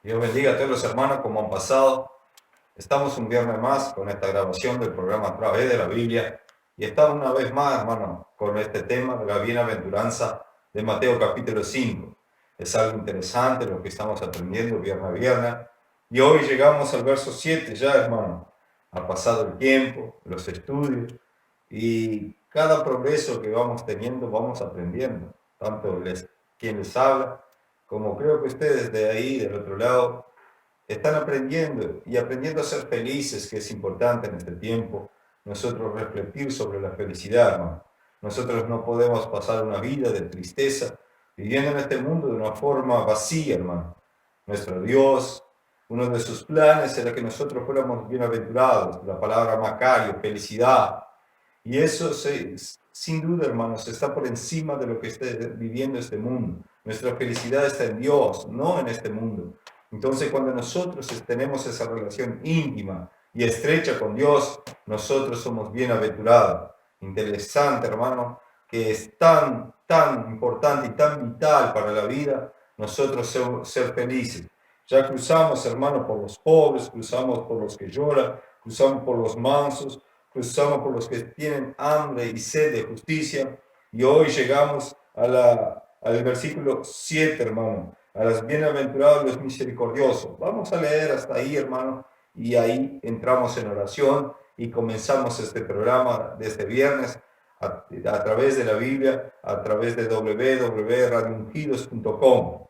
Dios bendiga a todos los hermanos como han pasado. Estamos un viernes más con esta grabación del programa A Través de la Biblia y estamos una vez más, hermano, con este tema de la bienaventuranza de Mateo capítulo 5. Es algo interesante lo que estamos aprendiendo viernes a viernes y hoy llegamos al verso 7 ya, hermano. Ha pasado el tiempo, los estudios y cada progreso que vamos teniendo vamos aprendiendo, tanto quien les habla como creo que ustedes de ahí, del otro lado, están aprendiendo y aprendiendo a ser felices, que es importante en este tiempo, nosotros refletir sobre la felicidad, hermano. Nosotros no podemos pasar una vida de tristeza viviendo en este mundo de una forma vacía, hermano. Nuestro Dios, uno de sus planes era que nosotros fuéramos bienaventurados, la palabra Macario, felicidad. Y eso, sin duda, hermanos, está por encima de lo que esté viviendo este mundo. Nuestra felicidad está en Dios, no en este mundo. Entonces, cuando nosotros tenemos esa relación íntima y estrecha con Dios, nosotros somos bienaventurados. Interesante, hermano, que es tan importante y tan vital para la vida nosotros ser felices. Ya cruzamos, hermano, por los pobres, cruzamos por los que lloran, cruzamos por los mansos, cruzamos por los que tienen hambre y sed de justicia. Y hoy llegamos al versículo 7, hermano, a los bienaventurados los misericordiosos. Vamos a leer hasta ahí, hermano, y ahí entramos en oración y comenzamos este programa de este viernes a través de la Biblia, a través de www.radioungidos.com.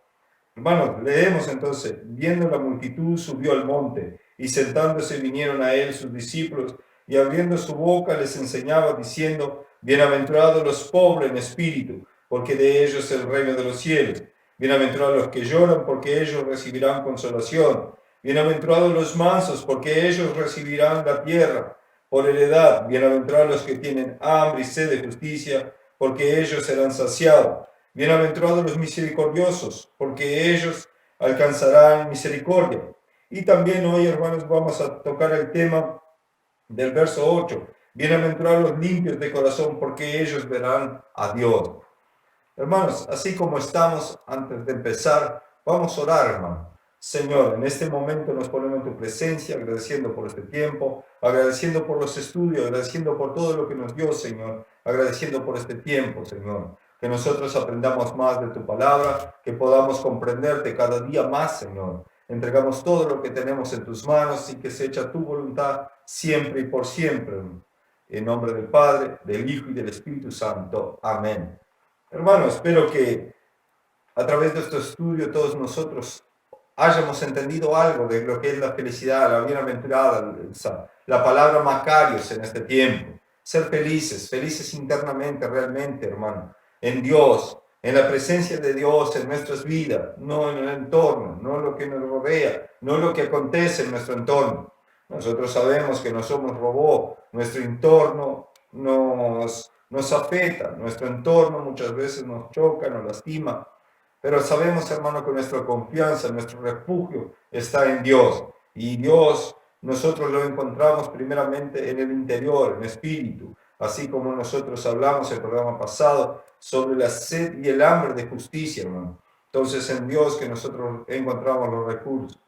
Hermanos, leemos entonces: viendo la multitud, subió al monte, y sentándose vinieron a él sus discípulos, y abriendo su boca les enseñaba, diciendo: bienaventurados los pobres en espíritu, porque de ellos es el reino de los cielos. Bienaventurados los que lloran, porque ellos recibirán consolación. Bienaventurados los mansos, porque ellos recibirán la tierra por heredad. Bienaventurados los que tienen hambre y sed de justicia, porque ellos serán saciados. Bienaventurados los misericordiosos, porque ellos alcanzarán misericordia. Y también hoy, hermanos, vamos a tocar el tema del verso 8. Bienaventurados los limpios de corazón, porque ellos verán a Dios. Hermanos, así como estamos antes de empezar, vamos a orar, hermano. Señor, en este momento nos ponemos en tu presencia, agradeciendo por este tiempo, agradeciendo por los estudios, agradeciendo por todo lo que nos dio, Señor, agradeciendo por este tiempo, Señor. Que nosotros aprendamos más de tu palabra, que podamos comprenderte cada día más, Señor. Entregamos todo lo que tenemos en tus manos y que se echa tu voluntad siempre y por siempre. En nombre del Padre, del Hijo y del Espíritu Santo. Amén. Hermanos, espero que a través de este estudio todos nosotros hayamos entendido algo de lo que es la felicidad, la bienaventurada, la palabra Macarios en este tiempo. Ser felices, felices internamente realmente, hermano, en Dios, en la presencia de Dios en nuestras vidas, no en el entorno, no en lo que nos rodea, no en lo que acontece en nuestro entorno. Nosotros sabemos que no somos robots, nuestro entorno nos afecta, nuestro entorno muchas veces nos choca, nos lastima, pero sabemos, hermano, que nuestra confianza, nuestro refugio está en Dios. Y Dios, nosotros lo encontramos primeramente en el interior, en espíritu. Así como nosotros hablamos el programa pasado sobre la sed y el hambre de justicia, hermano. Entonces, en Dios que nosotros encontramos los recursos.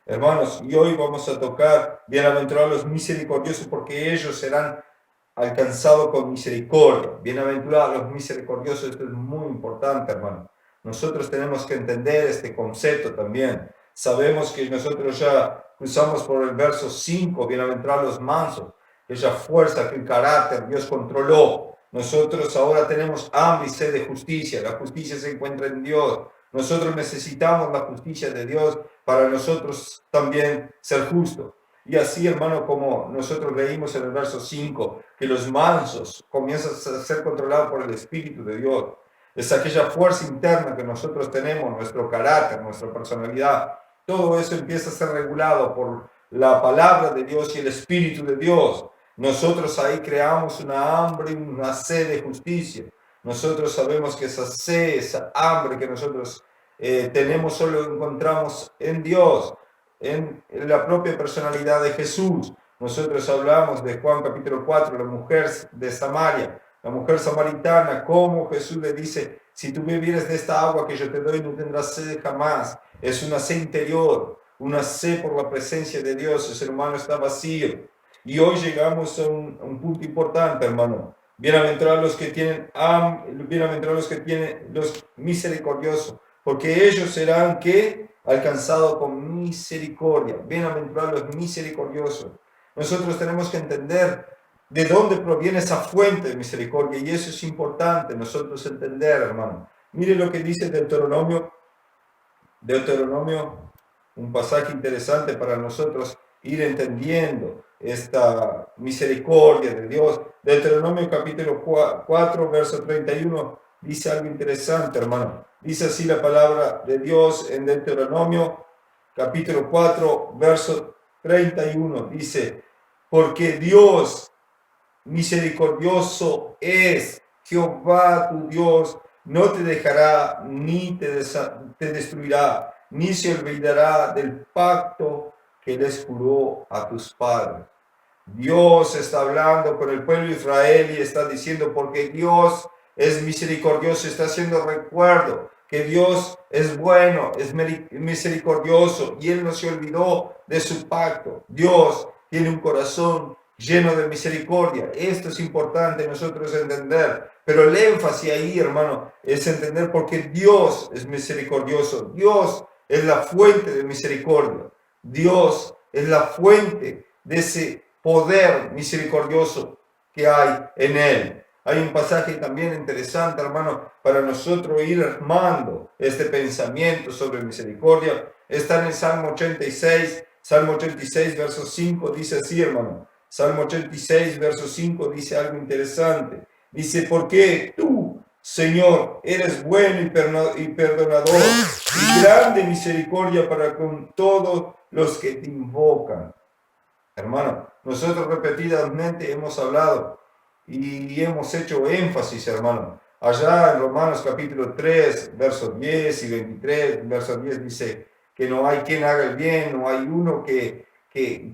Hermanos, y hoy vamos a tocar bienaventurados los misericordiosos, porque ellos serán alcanzados con misericordia. Bienaventurados los misericordiosos, esto es muy importante, hermano. Nosotros tenemos que entender este concepto también. Sabemos que nosotros ya cruzamos por el verso 5, bienaventurados los mansos, esa fuerza que el carácter Dios controló. Nosotros ahora tenemos hambre y sed de justicia. La justicia se encuentra en Dios. Nosotros necesitamos la justicia de Dios para nosotros también ser justos. Y así, hermano, como nosotros leímos en el verso 5, que los mansos comienzan a ser controlados por el Espíritu de Dios. Es aquella fuerza interna que nosotros tenemos, nuestro carácter, nuestra personalidad. Todo eso empieza a ser regulado por la palabra de Dios y el Espíritu de Dios. Nosotros ahí creamos una hambre y una sed de justicia. Nosotros sabemos que esa sed, esa hambre que nosotros tenemos, solo encontramos en Dios, en la propia personalidad de Jesús. Nosotros hablamos de Juan capítulo 4, la mujer de Samaria, la mujer samaritana, como Jesús le dice: si tú bebieras de esta agua que yo te doy, no tendrás sed jamás. Es una sed interior, una sed por la presencia de Dios. El ser humano está vacío. Y hoy llegamos a un punto importante, hermano. Bienaventurados los que tienen bienaventurados los que tienen los misericordiosos, porque ellos serán que alcanzados con misericordia. Bienaventurados los misericordiosos. Nosotros tenemos que entender de dónde proviene esa fuente de misericordia, y eso es importante nosotros entender, hermano. Mire lo que dice Deuteronomio, un pasaje interesante para nosotros ir entendiendo esta misericordia de Dios. Deuteronomio capítulo 4, verso 31, dice algo interesante, hermano. Dice así la palabra de Dios en Deuteronomio capítulo 4, verso 31. Dice, porque Dios misericordioso es Jehová tu Dios, no te dejará ni te destruirá, ni se olvidará del pacto que les juró a tus padres. Dios está hablando con el pueblo de Israel y está diciendo, porque Dios es misericordioso, está haciendo recuerdo que Dios es bueno, es misericordioso, y Él no se olvidó de su pacto. Dios tiene un corazón lleno de misericordia. Esto es importante nosotros entender, pero el énfasis ahí, hermano, es entender porque Dios es misericordioso. Dios es la fuente de misericordia. Dios es la fuente de ese poder misericordioso que hay en Él. Hay un pasaje también interesante, hermano, para nosotros ir armando este pensamiento sobre misericordia. Está en el Salmo 86, verso 5, dice así, hermano. Salmo 86, verso 5 dice algo interesante. Dice, porque tú, Señor, eres bueno y perdonador, y grande misericordia para con todos los que te invocan. Hermano, nosotros repetidamente hemos hablado y hemos hecho énfasis, hermano. Allá en Romanos capítulo 3, versos 10 y 23, verso 10 dice que no hay quien haga el bien, no hay uno que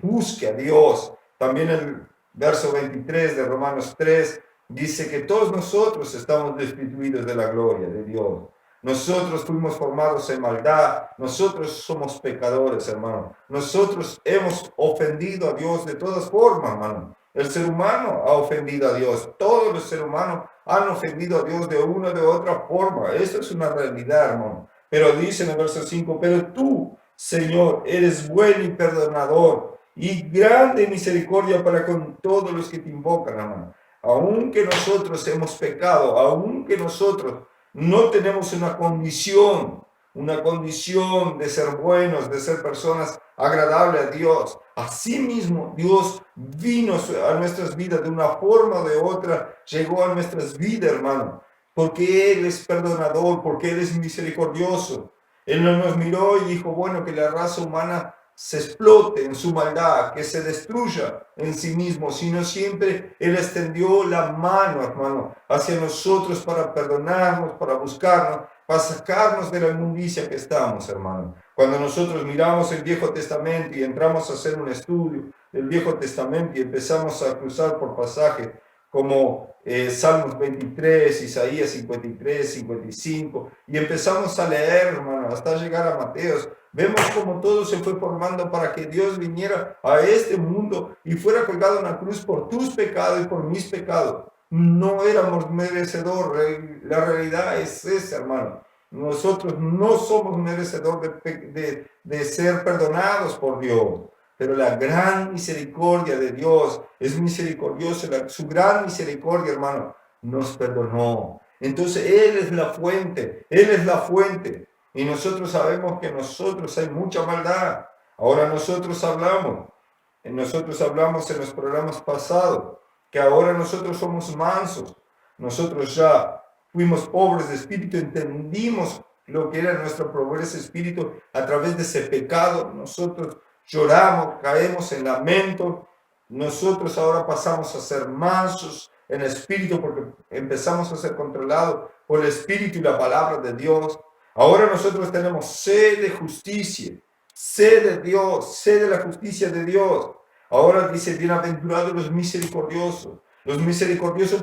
busque a Dios. También el verso 23 de Romanos 3 dice que todos nosotros estamos destituidos de la gloria de Dios. Nosotros fuimos formados en maldad, nosotros somos pecadores, hermano. Nosotros hemos ofendido a Dios de todas formas, hermano. El ser humano ha ofendido a Dios. Todos los seres humanos han ofendido a Dios de una o de otra forma. Eso es una realidad, hermano. Pero dice en el verso 5, pero tú, Señor, eres bueno y perdonador y grande misericordia para con todos los que te invocan, hermano. Aunque nosotros hemos pecado, aunque nosotros no tenemos una condición de ser buenos, de ser personas agradables a Dios. Asimismo, Dios vino a nuestras vidas de una forma o de otra, llegó a nuestras vidas, hermano, porque Él es perdonador, porque Él es misericordioso. Él no nos miró y dijo, bueno, que la raza humana se explote en su maldad, que se destruya en sí mismo, sino siempre Él extendió la mano, hermano, hacia nosotros para perdonarnos, para buscarnos, para sacarnos de la inmundicia que estamos, hermano. Cuando nosotros miramos el Viejo Testamento y entramos a hacer un estudio del Viejo Testamento y empezamos a cruzar por pasajes como Salmos 23, Isaías 53, 55, y empezamos a leer, hermano, hasta llegar a Mateos, vemos como todo se fue formando para que Dios viniera a este mundo y fuera colgado en la cruz por tus pecados y por mis pecados. No éramos merecedores, la realidad es esa, hermano. Nosotros no somos merecedores de ser perdonados por Dios. Pero la gran misericordia de Dios es misericordiosa. Su gran misericordia, hermano, nos perdonó. Entonces Él es la fuente. Él es la fuente. Y nosotros sabemos que en nosotros hay mucha maldad. Ahora nosotros hablamos en los programas pasados que ahora nosotros somos mansos. Nosotros ya fuimos pobres de espíritu, entendimos lo que era nuestra pobreza de espíritu a través de ese pecado. Nosotros lloramos, caemos en lamento. Nosotros ahora pasamos a ser mansos en espíritu porque empezamos a ser controlados por el espíritu y la palabra de Dios. Ahora nosotros tenemos sed de justicia, sed de Dios, sed de la justicia de Dios. Ahora dice, bienaventurados los misericordiosos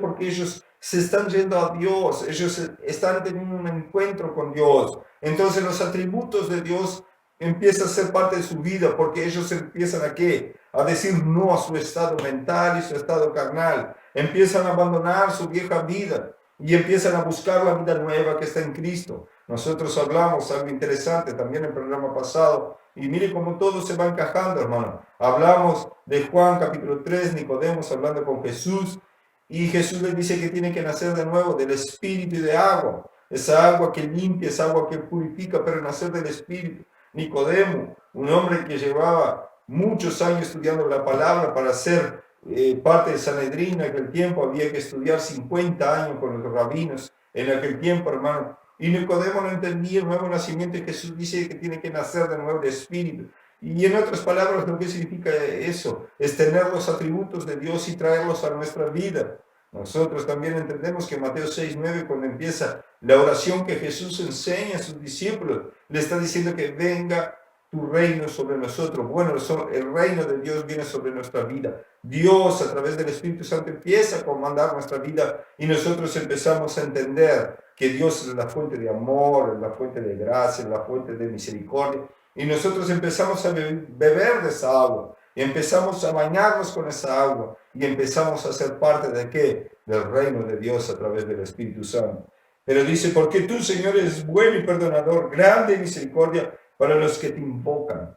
porque ellos se están yendo a Dios, ellos están teniendo un encuentro con Dios. Entonces los atributos de Dios empiezan a ser parte de su vida, porque ellos empiezan a ¿qué? A decir no a su estado mental y su estado carnal. Empiezan a abandonar su vieja vida y empiezan a buscar la vida nueva que está en Cristo. Nosotros hablamos algo interesante también en el programa pasado, y mire cómo todo se va encajando, hermano. Hablamos de Juan capítulo 3, Nicodemo hablando con Jesús, y Jesús le dice que tiene que nacer de nuevo del Espíritu y de agua. Esa agua que limpia, esa agua que purifica, pero nacer del Espíritu. Nicodemo, un hombre que llevaba muchos años estudiando la palabra para ser parte de Sanedrín. En aquel tiempo había que estudiar 50 años con los rabinos. En aquel tiempo, hermano. Y Nicodemo no entendía el nuevo nacimiento, y Jesús dice que tiene que nacer de nuevo de Espíritu. Y en otras palabras, lo que significa eso es tener los atributos de Dios y traerlos a nuestra vida. Nosotros también entendemos que Mateo 6:9, cuando empieza la oración que Jesús enseña a sus discípulos, le está diciendo que venga tu reino sobre nosotros. Bueno, el reino de Dios viene sobre nuestra vida. Dios, a través del Espíritu Santo, empieza a comandar nuestra vida, y nosotros empezamos a entender que Dios es la fuente de amor, es la fuente de gracia, es la fuente de misericordia. Y nosotros empezamos a beber de esa agua, y empezamos a bañarnos con esa agua, y empezamos a ser parte de ¿qué? Del reino de Dios a través del Espíritu Santo. Pero dice, porque tú, Señor, eres bueno y perdonador, grande en misericordia para los que te invocan.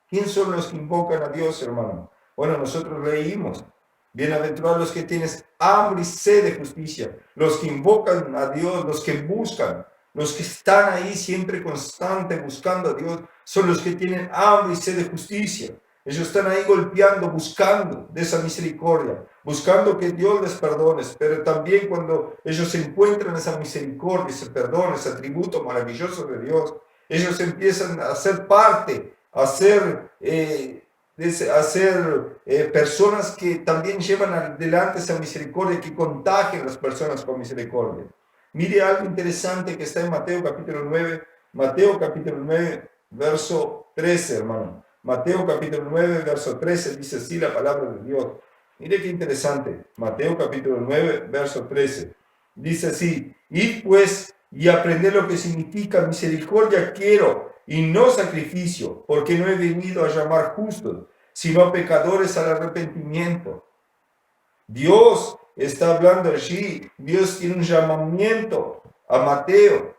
¿Quién son los que invocan a Dios, hermano? Bueno, nosotros leímos, bienaventurados los que tienes hambre y sed de justicia, los que invocan a Dios, los que buscan, los que están ahí siempre constante buscando a Dios, son los que tienen hambre y sed de justicia. Ellos están ahí golpeando, buscando de esa misericordia, buscando que Dios les perdone. Pero también cuando ellos encuentran esa misericordia, ese perdón, ese atributo maravilloso de Dios, ellos empiezan a ser parte, a ser personas que también llevan adelante esa misericordia, que contagian a las personas con misericordia. Mire algo interesante que está en Mateo capítulo 9, verso 13, hermano. Mateo capítulo 9, verso 13, dice así la palabra de Dios. Mire qué interesante. Mateo capítulo 9, verso 13. Dice así, id pues y aprended lo que significa misericordia quiero y no sacrificio, porque no he venido a llamar justos, sino pecadores al arrepentimiento. Dios está hablando allí, Dios tiene un llamamiento a Mateo,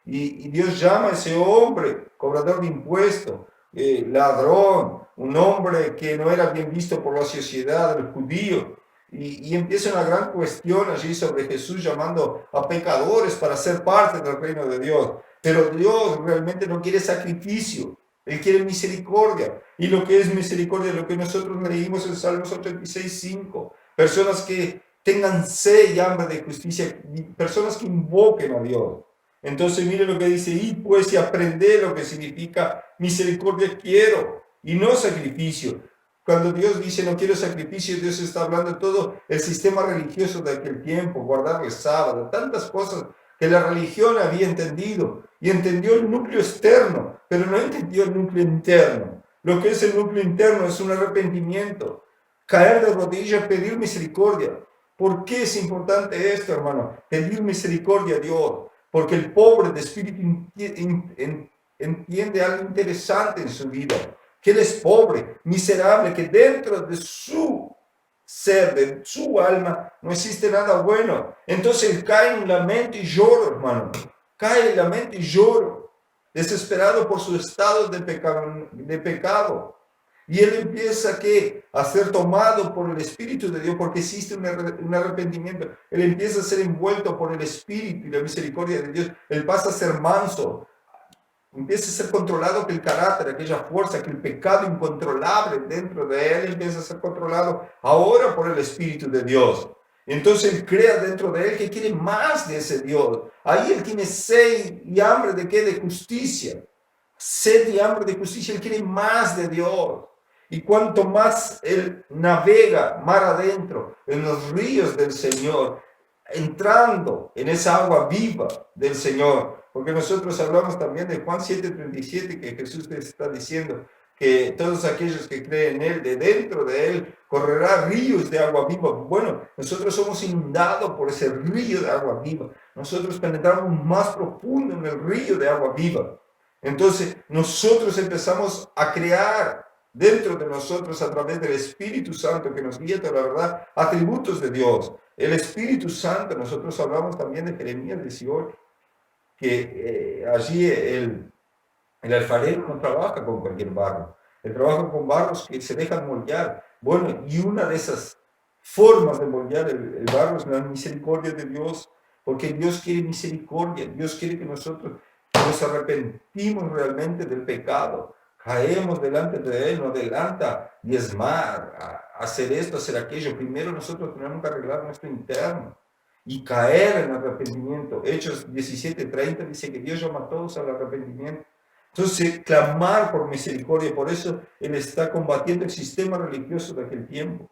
y Dios llama a ese hombre, cobrador de impuestos, ladrón, un hombre que no era bien visto por la sociedad del judío. Y empieza una gran cuestión allí sobre Jesús llamando a pecadores para ser parte del reino de Dios. Pero Dios realmente no quiere sacrificio, Él quiere misericordia. Y lo que es misericordia, lo que nosotros leímos en Salmos 86:5, personas que tengan sed y hambre de justicia, personas que invoquen a Dios. Entonces mire lo que dice, y pues y aprende lo que significa misericordia quiero y no sacrificio. Cuando Dios dice no quiero sacrificio, Dios está hablando de todo el sistema religioso de aquel tiempo, guardar el sábado, tantas cosas que la religión había entendido, y entendió el núcleo externo, pero no entendió el núcleo interno. Lo que es el núcleo interno es un arrepentimiento, caer de rodillas, pedir misericordia. ¿Por qué es importante esto, hermano? Pedir misericordia a Dios, porque el pobre de espíritu entiende algo interesante en su vida, que él es pobre, miserable, que dentro de su ser, de su alma, no existe nada bueno. Entonces él cae en un lamento y lloro, hermano. Cae en lamento y lloro, desesperado por su estado de pecado. Y él empieza a ser tomado por el Espíritu de Dios, porque existe un arrepentimiento. Él empieza a ser envuelto por el Espíritu y la misericordia de Dios. Él pasa a ser manso. Empieza a ser controlado que el carácter, aquella fuerza, que el pecado incontrolable dentro de él empieza a ser controlado ahora por el Espíritu de Dios. Entonces él crea dentro de él que quiere más de ese Dios. Ahí él tiene sed y hambre de ¿qué? De justicia. Sed y hambre de justicia, él quiere más de Dios. Y cuanto más él navega mar adentro en los ríos del Señor, entrando en esa agua viva del Señor, porque nosotros hablamos también de Juan 7:37, que Jesús te está diciendo que todos aquellos que creen en Él, de dentro de Él, correrá ríos de agua viva. Bueno, nosotros somos inundados por ese río de agua viva. Nosotros penetramos más profundo en el río de agua viva. Entonces, nosotros empezamos a crear dentro de nosotros, a través del Espíritu Santo que nos guía toda la verdad, atributos de Dios. El Espíritu Santo, nosotros hablamos también de Jeremías 18, que allí el alfarero no trabaja con cualquier barro, él trabaja con barros que se dejan moldear. Bueno, y una de esas formas de moldear el barro es la misericordia de Dios, porque Dios quiere misericordia, Dios quiere que nosotros nos arrepentimos realmente del pecado, caemos delante de Él, no adelanta diezmar, hacer esto, hacer aquello. Primero nosotros tenemos que arreglar nuestro interno y caer en arrepentimiento. Hechos 17:30 dice que Dios llama a todos al arrepentimiento. Entonces, clamar por misericordia, por eso Él está combatiendo el sistema religioso de aquel tiempo.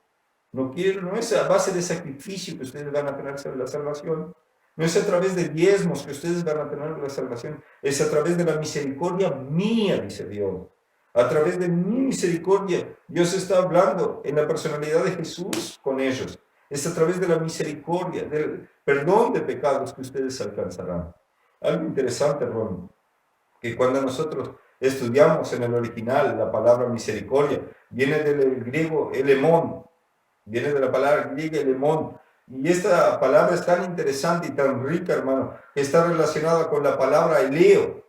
No es a base de sacrificio que ustedes van a tener la salvación, no es a través de diezmos que ustedes van a tener la salvación, es a través de la misericordia mía, dice Dios. A través de mi misericordia, Dios está hablando en la personalidad de Jesús con ellos. Es a través de la misericordia, del perdón de pecados que ustedes alcanzarán. Algo interesante, Ron, que cuando nosotros estudiamos en el original la palabra misericordia, viene del griego elemón, viene de la palabra griega elemón, y esta palabra es tan interesante y tan rica, hermano, que está relacionada con la palabra eleo,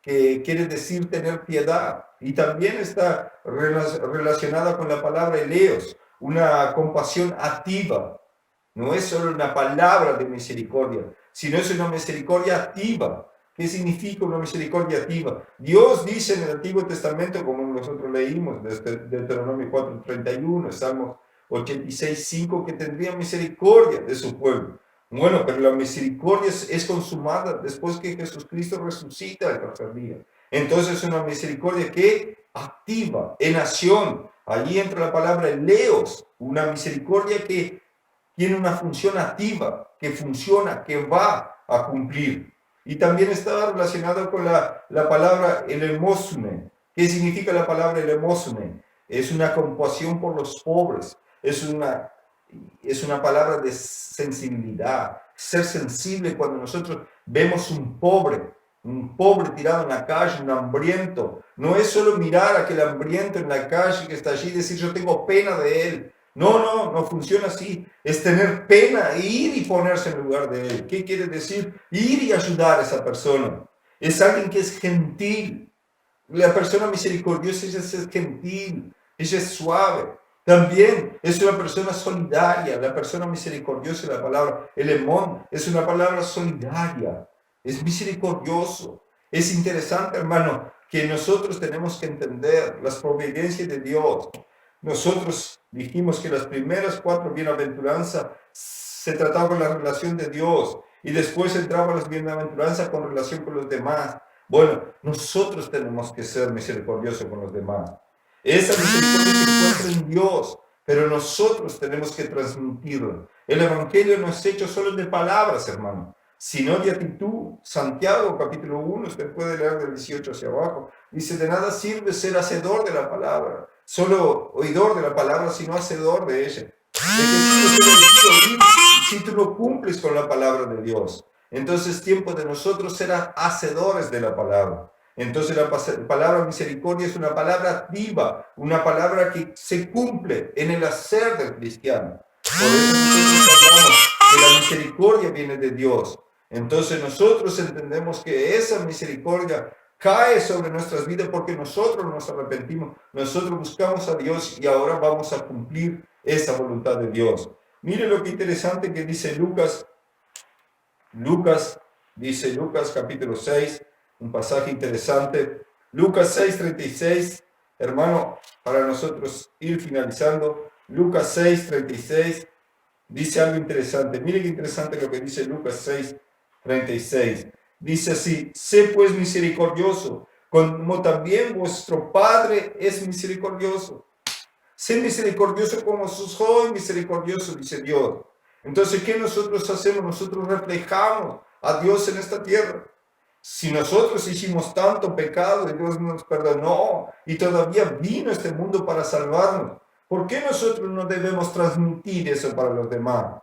que quiere decir tener piedad, y también está relacionada con la palabra eleos, una compasión activa. No es solo una palabra de misericordia, sino es una misericordia activa. ¿Qué significa una misericordia activa? Dios dice en el Antiguo Testamento, como nosotros leímos, desde Deuteronomio 4:31, Salmos 86:5, que tendría misericordia de su pueblo. Bueno, pero la misericordia es consumada después que Jesucristo resucita el tercer día. Entonces es una misericordia que activa, en acción. Allí entra la palabra leos, una misericordia que tiene una función activa, que funciona, que va a cumplir. Y también está relacionado con la palabra elemosune. ¿Qué significa la palabra elemosune? Es una compasión por los pobres, es una palabra de sensibilidad, ser sensible cuando nosotros vemos un pobre tirado en la calle, un hambriento. No es solo mirar a aquel hambriento en la calle que está allí y decir yo tengo pena de él. No funciona así. Es tener pena, ir y ponerse en lugar de él. ¿Qué quiere decir? Ir y ayudar a esa persona. Es alguien que es gentil. La persona misericordiosa es gentil, ella es suave. También es una persona solidaria. La persona misericordiosa, la palabra elemón, es una palabra solidaria. Es misericordioso. Es interesante, hermano, que nosotros tenemos que entender las providencias de Dios. Nosotros dijimos que las primeras 4 bienaventuranzas se trataban con la relación de Dios y después entraban las bienaventuranzas con relación con los demás. Bueno, nosotros tenemos que ser misericordiosos con los demás. Esa misericordia se encuentra en Dios, pero nosotros tenemos que transmitirla. El Evangelio no es hecho solo de palabras, hermano, sino de actitud. Santiago, capítulo 1, usted puede leer del 18 hacia abajo, dice, de nada sirve ser hacedor de la palabra, solo oidor de la palabra, sino hacedor de ella. ¿De qué sirve si tú no cumples con la palabra de Dios? Entonces es tiempo de nosotros ser hacedores de la palabra. Entonces la palabra misericordia es una palabra activa, una palabra que se cumple en el hacer del cristiano. Por eso nosotros hablamos que la misericordia viene de Dios. Entonces nosotros entendemos que esa misericordia cae sobre nuestras vidas porque nosotros nos arrepentimos, nosotros buscamos a Dios y ahora vamos a cumplir esa voluntad de Dios. Mire lo que interesante que dice Lucas capítulo 6, un pasaje interesante. Lucas 6:36, hermano, para nosotros ir finalizando. Lucas 6:36 dice algo interesante. Mire qué interesante lo que dice Lucas 6:36. Dice así, sé pues misericordioso, como también vuestro Padre es misericordioso. Sé misericordioso como soy misericordioso, dice Dios. Entonces, ¿qué nosotros hacemos? Nosotros reflejamos a Dios en esta tierra. Si nosotros hicimos tanto pecado y Dios nos perdonó y todavía vino a este mundo para salvarnos, ¿por qué nosotros no debemos transmitir eso para los demás?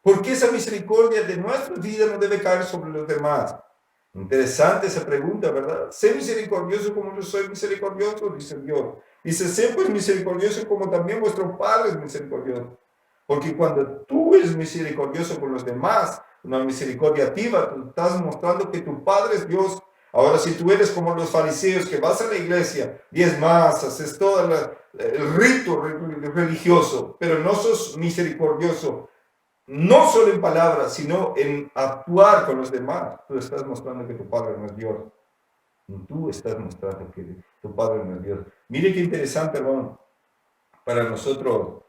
¿Por qué esa misericordia de nuestra vida no debe caer sobre los demás? Interesante esa pregunta, ¿verdad? Sé misericordioso como yo soy misericordioso, dice Dios. Dice, sé pues misericordioso como también vuestro Padre es misericordioso. Porque cuando tú eres misericordioso con los demás, una misericordia activa, tú estás mostrando que tu Padre es Dios. Ahora, si tú eres como los fariseos, que vas a la iglesia, diezmas, haces todo el rito religioso, pero no sos misericordioso, no solo en palabras, sino en actuar con los demás, tú estás mostrando que tu Padre no es Dios. Tú estás mostrando que tu Padre no es Dios. Mire qué interesante, hermano, para nosotros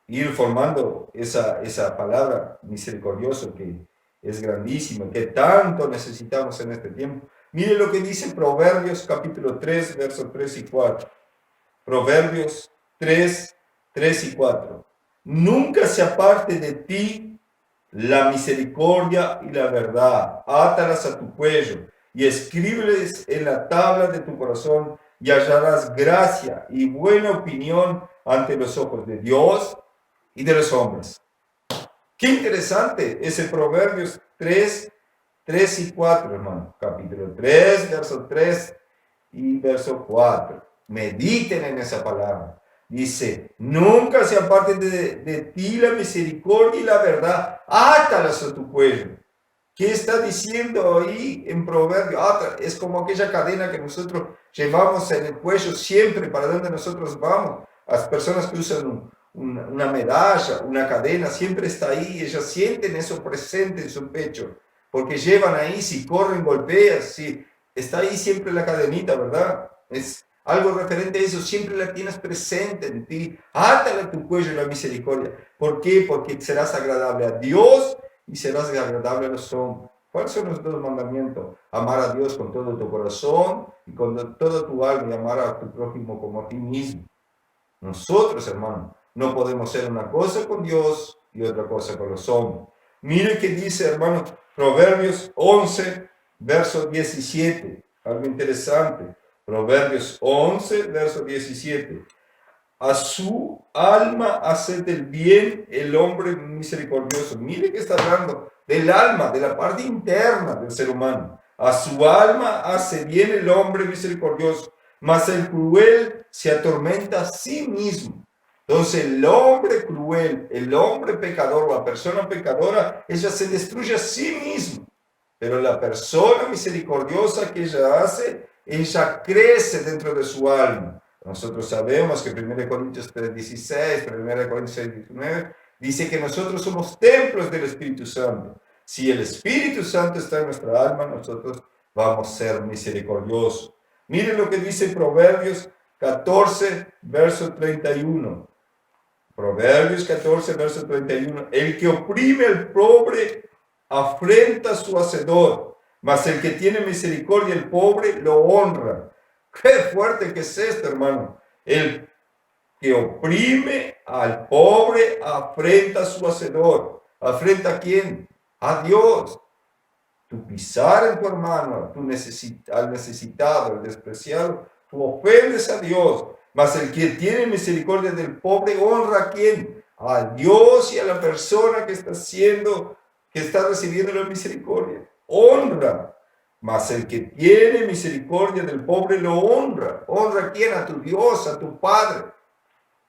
ir formando esa palabra misericordioso que es grandísima, que tanto necesitamos en este tiempo. Mire lo que dice Proverbios capítulo 3, versos 3 y 4. Proverbios 3, 3 y 4. Nunca se aparte de ti la misericordia y la verdad. Átalas a tu cuello y escríbeles en la tabla de tu corazón y hallarás gracia y buena opinión ante los ojos de Dios y de los hombres. Qué interesante ese Proverbios 3, 3 y 4, hermano. Capítulo 3, verso 3 y verso 4. Mediten en esa palabra. Dice, nunca se aparte de ti la misericordia y la verdad. Átalas a tu cuello. ¿Qué está diciendo ahí en Proverbio? Es como aquella cadena que nosotros llevamos en el cuello siempre para donde nosotros vamos. Las personas que usan una medalla, una cadena, siempre está ahí. Ellas sienten eso presente en su pecho. Porque llevan ahí, si corren, golpean, si está ahí siempre la cadenita, ¿verdad? Es algo referente a eso, siempre la tienes presente en ti. Átale a tu cuello la misericordia. ¿Por qué? Porque serás agradable a Dios y serás agradable a los hombres. ¿Cuáles son los dos mandamientos? Amar a Dios con todo tu corazón y con toda tu alma y amar a tu prójimo como a ti mismo. Nosotros, hermano, no podemos ser una cosa con Dios y otra cosa con los hombres. Mire que dice, hermano, Proverbios 11, verso 17. Algo interesante. Proverbios 11, verso 17. A su alma hace del bien el hombre misericordioso. Mire que está hablando del alma, de la parte interna del ser humano. A su alma hace bien el hombre misericordioso, mas el cruel se atormenta a sí mismo. Entonces el hombre cruel, el hombre pecador, la persona pecadora, ella se destruye a sí mismo. Pero la persona misericordiosa que ella hace, ella crece dentro de su alma. Nosotros sabemos que 1 Corintios 3:16, 1 Corintios 6:19, dice que nosotros somos templos del Espíritu Santo. Si el Espíritu Santo está en nuestra alma, nosotros vamos a ser misericordiosos. Miren lo que dice Proverbios 14, verso 31. Proverbios 14, verso 31. El que oprime al pobre afrenta a su hacedor, mas el que tiene misericordia al pobre lo honra. Qué fuerte que es esto, hermano. El que oprime al pobre afrenta a su hacedor. ¿Afrenta a quién? A Dios. Tu pisar en tu hermano, al necesitado, al despreciado, tú ofendes a Dios. Mas el que tiene misericordia del pobre honra a quién? A Dios y a la persona que está recibiendo la misericordia. Honra. Mas el que tiene misericordia del pobre lo honra. ¿Honra a quién? A tu Dios, a tu Padre.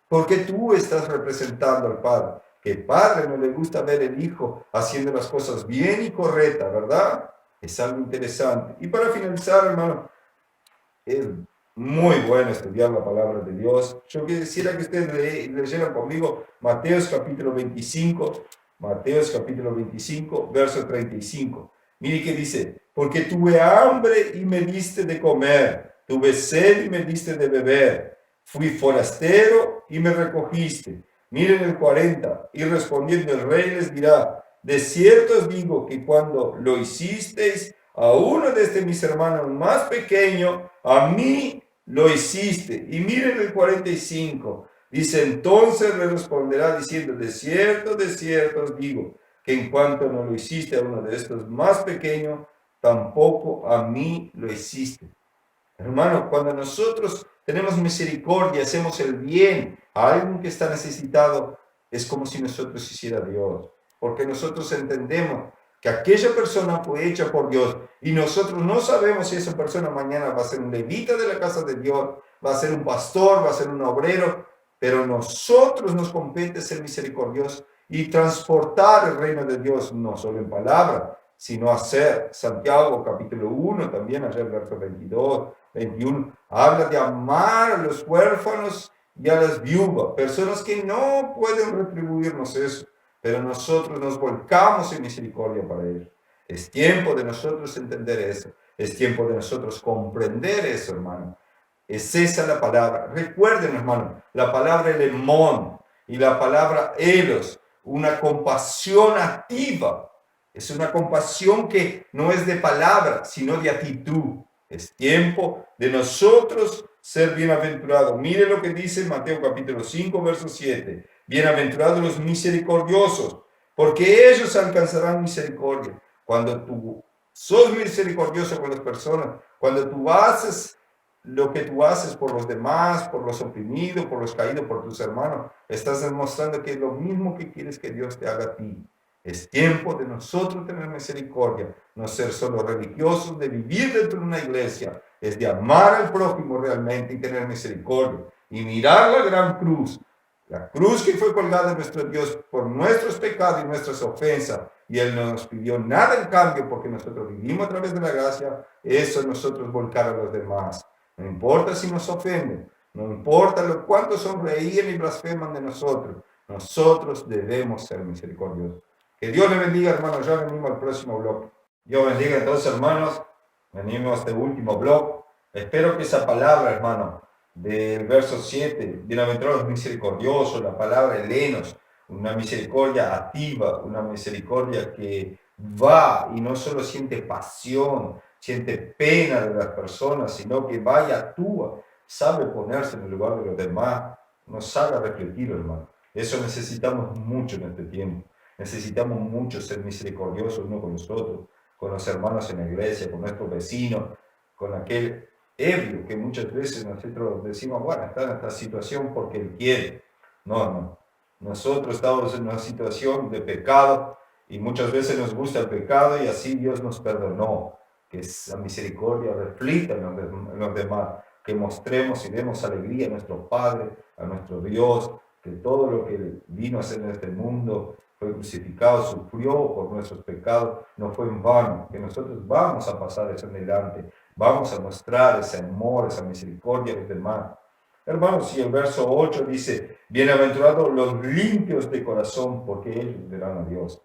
Porque tú estás representando al Padre. Que el Padre no le gusta ver el Hijo haciendo las cosas bien y correctas, ¿verdad? Es algo interesante. Y para finalizar, hermano, es muy bueno estudiar la palabra de Dios. Yo quisiera que ustedes leyeran conmigo Mateos capítulo 25, verso 35. Mire que dice, porque tuve hambre y me diste de comer, tuve sed y me diste de beber, fui forastero y me recogiste. Miren el 40, y respondiendo el rey les dirá, de cierto os digo que cuando lo hicisteis a uno de mis hermanos más pequeño, a mí lo hiciste. Y miren el 45, dice, entonces le responderá diciendo, de cierto os digo, que en cuanto no lo hiciste a uno de estos más pequeños, tampoco a mí lo hiciste. Hermano, cuando nosotros tenemos misericordia, hacemos el bien a alguien que está necesitado, es como si nosotros hiciera Dios, porque nosotros entendemos que aquella persona fue hecha por Dios y nosotros no sabemos si esa persona mañana va a ser un levita de la casa de Dios, va a ser un pastor, va a ser un obrero, pero nosotros nos compete ser misericordiosos y transportar el reino de Dios, no solo en palabra, sino hacer. Santiago capítulo 1, también ayer verso 22, 21, habla de amar a los huérfanos y a las viudas, personas que no pueden retribuirnos eso, pero nosotros nos volcamos en misericordia para ellos. Es tiempo de nosotros entender eso, es tiempo de nosotros comprender eso, hermano. Es esa la palabra. Recuerden, hermano, la palabra lemón y la palabra elos, una compasión activa. Es una compasión que no es de palabra, sino de actitud. Es tiempo de nosotros ser bienaventurados. Mire lo que dice Mateo capítulo 5, verso 7. Bienaventurados los misericordiosos, porque ellos alcanzarán misericordia. Cuando tú sos misericordioso con las personas, cuando tú haces lo que tú haces por los demás, por los oprimidos, por los caídos, por tus hermanos, estás demostrando que es lo mismo que quieres que Dios te haga a ti. Es tiempo de nosotros tener misericordia, no ser solo religiosos, de vivir dentro de una iglesia, es de amar al prójimo realmente y tener misericordia. Y mirar la gran cruz, la cruz que fue colgada de nuestro Dios por nuestros pecados y nuestras ofensas, y Él no nos pidió nada en cambio porque nosotros vivimos a través de la gracia, eso nosotros volcar a los demás. No importa si nos ofenden, no importa lo cuánto sonreían y blasfeman de nosotros, nosotros debemos ser misericordiosos. Que Dios le bendiga, hermanos. Ya venimos al próximo blog. Dios bendiga entonces, hermanos. Venimos a este último blog. Espero que esa palabra, hermano, del verso 7, bienaventurados misericordiosos, la palabra helenos, una misericordia activa, una misericordia que va y no solo siente pasión, siente pena de las personas, sino que va y actúa, sabe ponerse en el lugar de los demás, nos haga refletir, hermano. Eso necesitamos mucho en este tiempo. Necesitamos mucho ser misericordiosos uno con nosotros, con los hermanos en la iglesia, con nuestros vecinos, con aquel ebrio que muchas veces nosotros decimos, bueno, está en esta situación porque él quiere. No, no. Nosotros estamos en una situación de pecado y muchas veces nos gusta el pecado y así Dios nos perdonó. Que esa misericordia reflita en los demás, que mostremos y demos alegría a nuestro Padre, a nuestro Dios, que todo lo que vino a hacer en este mundo fue crucificado, sufrió por nuestros pecados, no fue en vano, que nosotros vamos a pasar eso en adelante, vamos a mostrar ese amor, esa misericordia a los demás. Hermanos, si el verso 8 dice, bienaventurados los limpios de corazón, porque ellos verán a Dios.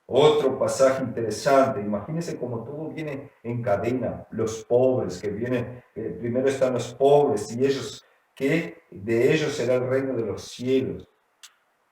Otro pasaje interesante, imagínense cómo todo viene en cadena, los pobres que vienen, primero están los pobres y ellos, que de ellos será el reino de los cielos.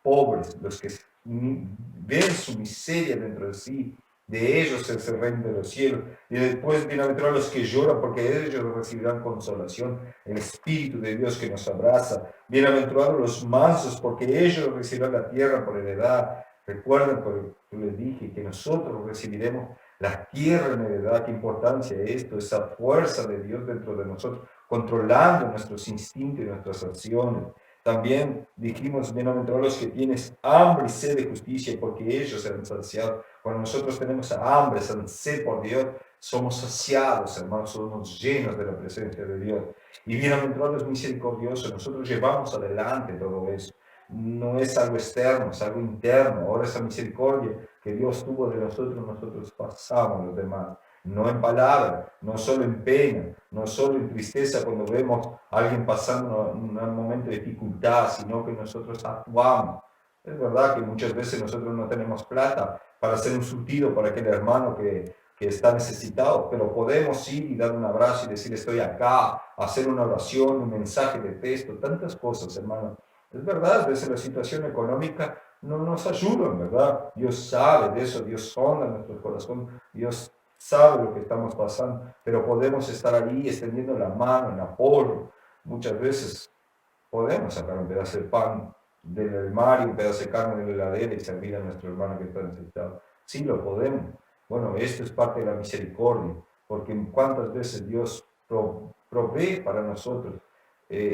Pobres, los que ven su miseria dentro de sí, de ellos es el reino de los cielos. Y después bienaventurados los que lloran, porque ellos recibirán consolación, el Espíritu de Dios que nos abraza. Bienaventurados los mansos, porque ellos recibirán la tierra por heredad. Recuerden que les dije que nosotros recibiremos la tierra en heredad. Qué importancia esto, esa fuerza de Dios dentro de nosotros, controlando nuestros instintos y nuestras acciones. También dijimos, bienaventurados los que tienes hambre y sed de justicia, porque ellos serán saciados. Cuando nosotros tenemos hambre, sed por Dios, somos saciados, hermanos, somos llenos de la presencia de Dios. Y bienaventurados los misericordiosos, nosotros llevamos adelante todo eso. No es algo externo, es algo interno. Ahora esa misericordia que Dios tuvo de nosotros, nosotros pasamos a los demás. No en palabra, no solo en pena, no solo en tristeza cuando vemos a alguien pasando un momento de dificultad, sino que nosotros actuamos. Es verdad que muchas veces nosotros no tenemos plata para hacer un surtido para aquel hermano que está necesitado, pero podemos ir y dar un abrazo y decir estoy acá, hacer una oración, un mensaje de texto, tantas cosas, hermano. Es verdad, a veces la situación económica no nos ayuda, ¿verdad? Dios sabe de eso, Dios sonda nuestro corazón, Dios sabe lo que estamos pasando, pero podemos estar ahí extendiendo la mano en apoyo. Muchas veces podemos sacar un pedazo de pan del armario, un pedazo de carne de la heladera y servir a nuestro hermano que está necesitado. Sí, lo podemos. Bueno, esto es parte de la misericordia, porque cuántas veces Dios provee para nosotros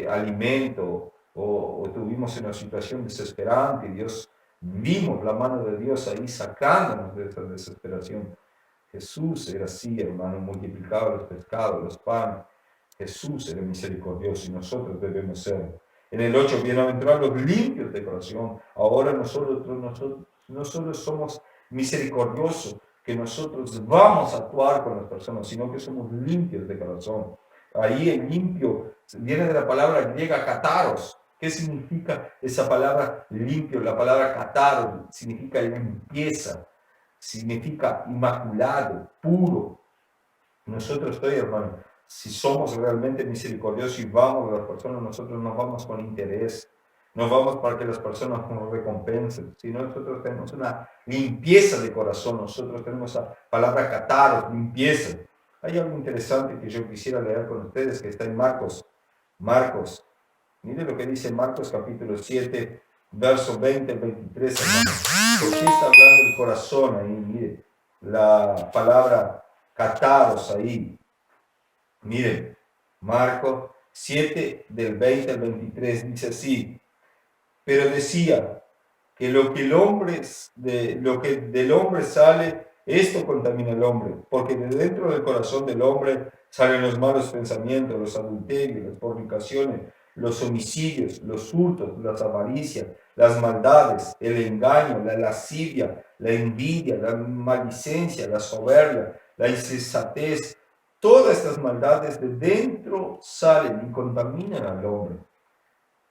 alimento o tuvimos en una situación desesperante y Dios, vimos la mano de Dios ahí sacándonos de esa desesperación. Jesús era así, hermano, multiplicaba los pescados, los panes. Jesús era misericordioso y nosotros debemos ser. En el 8, bienaventurados los limpios de corazón. Ahora nosotros no solo somos misericordiosos, que nosotros vamos a actuar con las personas, sino que somos limpios de corazón. Ahí el limpio viene de la palabra griega kataros. ¿Qué significa esa palabra limpio? La palabra kataros significa limpieza, significa inmaculado, puro. Nosotros estoy, hermano, si somos realmente misericordiosos y vamos a las personas, nosotros no vamos con interés, no vamos para que las personas nos recompensen, sino nosotros tenemos una limpieza de corazón, nosotros tenemos la palabra kataros, limpieza. Hay algo interesante que yo quisiera leer con ustedes que está en Marcos. Mire lo que dice Marcos capítulo 7, verso 20 al 23, hermano. ¿Por qué está hablando el corazón ahí? Mire, la palabra kataros ahí. Miren, Marcos 7 del 20 al 23 dice así: pero decía que lo que del hombre sale, esto contamina al hombre, porque de dentro del corazón del hombre salen los malos pensamientos, los adulterios, las fornicaciones, los homicidios, los hurtos, las avaricias, las maldades, el engaño, la lascivia, la envidia, la maldicencia, la soberbia, la insensatez. Todas estas maldades de dentro salen y contaminan al hombre.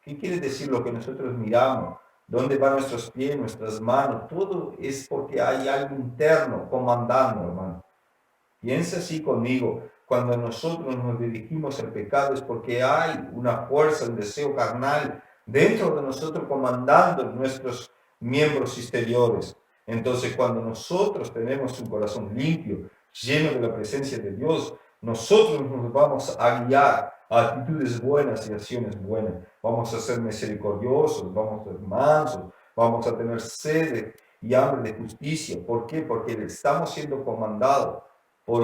¿Qué quiere decir lo que nosotros miramos? ¿Dónde van nuestros pies, nuestras manos? Todo es porque hay algo interno comandando, hermano. Piensa así conmigo. Cuando nosotros nos dirigimos al pecado es porque hay una fuerza, un deseo carnal dentro de nosotros comandando nuestros miembros exteriores. Entonces, cuando nosotros tenemos un corazón limpio, lleno de la presencia de Dios, nosotros nos vamos a guiar a actitudes buenas y acciones buenas. Vamos a ser misericordiosos, vamos a ser mansos, vamos a tener sed y hambre de justicia. ¿Por qué? Porque estamos siendo comandados por